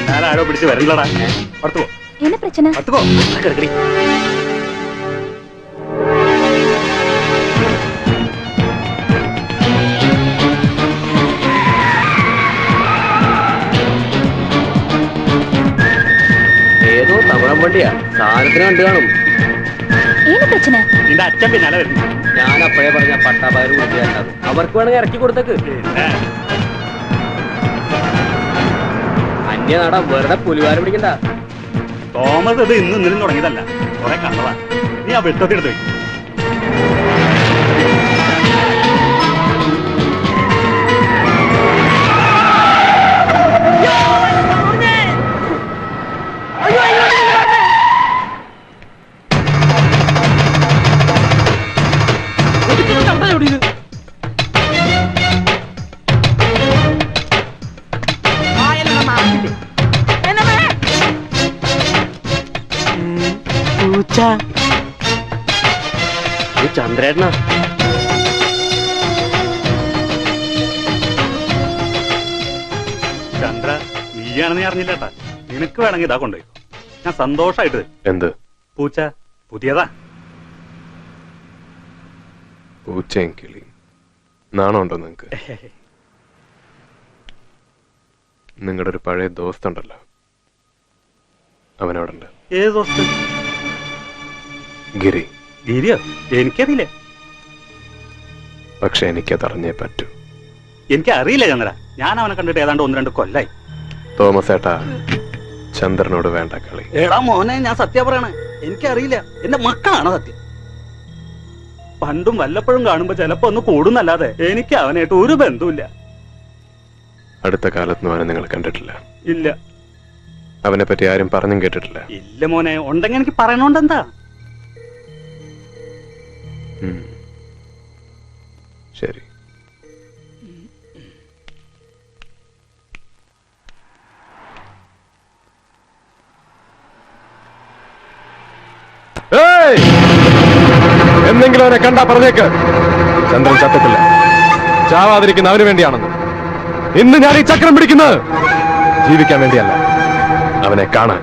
ചന്ദ്ര ആരോ പിടിച്ച് വരണ്ടടാ. പുറത്തു പോ. என்ன பிரச்சனை? പുറത്തു പോ. കിടക്കടി. ഏതോ തമിഴൻ വണ്ടിയാ, സാധനത്തിന് കണ്ടു കാണും. என்ன பிரச்சனை? നിന്റെ അച്ഛൻ പിന്നാലെ വരുന്നു. ഞാൻ അപ്പോഴേ പറഞ്ഞ പട്ടാപകർ വിളിക്കാറുണ്ട്, അവർക്ക് വേണമെങ്കിൽ ഇറക്കി കൊടുത്തേക്ക്. അന്യനാട വെറുതെ പുലിവാരം പിടിക്കണ്ട. തോമസ് ഇത് ഇന്നും ഇന്നലും തുടങ്ങിയതല്ല, കുറെ കണ്ടതാ. നീ ആ വെട്ടത്തിനെടുത്ത് വെക്കും. ചന്ദ്രേട്ടനാ? ചന്ദ്ര, നീയാണെന്ന് അറിഞ്ഞില്ലേട്ടാ. നിനക്ക് വേണമെങ്കിൽ ഇതാ കൊണ്ടുപോയി. ഞാൻ സന്തോഷായിട്ട്. എന്ത് പൂച്ച പുതിയതാ. പൂച്ചയും കിളി നാണമുണ്ടോ നിങ്ങക്ക്? നിങ്ങളുടെ ഒരു പഴയ ദോസ്തുണ്ടല്ലോ, അവനവിടെ ഉണ്ട്. ഏത് ദോസ്ത്? ഗിരി. ഗിരിയോ? എനിക്കറിയില്ല. പക്ഷെ എനിക്കത് അറിഞ്ഞേ പറ്റൂ. എനിക്കറിയില്ല ചന്ദ്ര. ഞാൻ അവനെ കണ്ടിട്ട് ഏതാണ്ട് 1-2 കൊല്ലായി. തോമസ് ഏട്ടാ, ചന്ദ്രനോട് വേണ്ട കളി. എടാ മോനെ, ഞാൻ സത്യം പറയണേ, എനിക്കറിയില്ല. എന്റെ മക്കളാണ് സത്യം. പണ്ടും വല്ലപ്പോഴും കാണുമ്പോ ചിലപ്പോ ഒന്ന് കൂടുന്നല്ലാതെ എനിക്ക് അവനായിട്ട് ഒരു ബന്ധവുമില്ല. അടുത്ത കാലത്തൊന്നും അവനെ നിങ്ങൾ കണ്ടിട്ടില്ല? ഇല്ല. അവനെ പറ്റി ആരും പറഞ്ഞും കേട്ടിട്ടില്ല? ഇല്ല മോനെ. ഉണ്ടെങ്കിൽ എനിക്ക് പറയണോണ്ട് എന്താ? ശരി. എന്തെങ്കിലും അവനെ കണ്ടാ പറഞ്ഞേക്ക്. ചന്ദ്രൻ ചത്തത്തില്ല, ചാവാതിരിക്കുന്ന അവന് വേണ്ടിയാണെന്ന്. ഇന്ന് ഞാൻ ഈ ചക്രം പിടിക്കുന്നത് ജീവിക്കാൻ വേണ്ടിയല്ല, അവനെ കാണാൻ.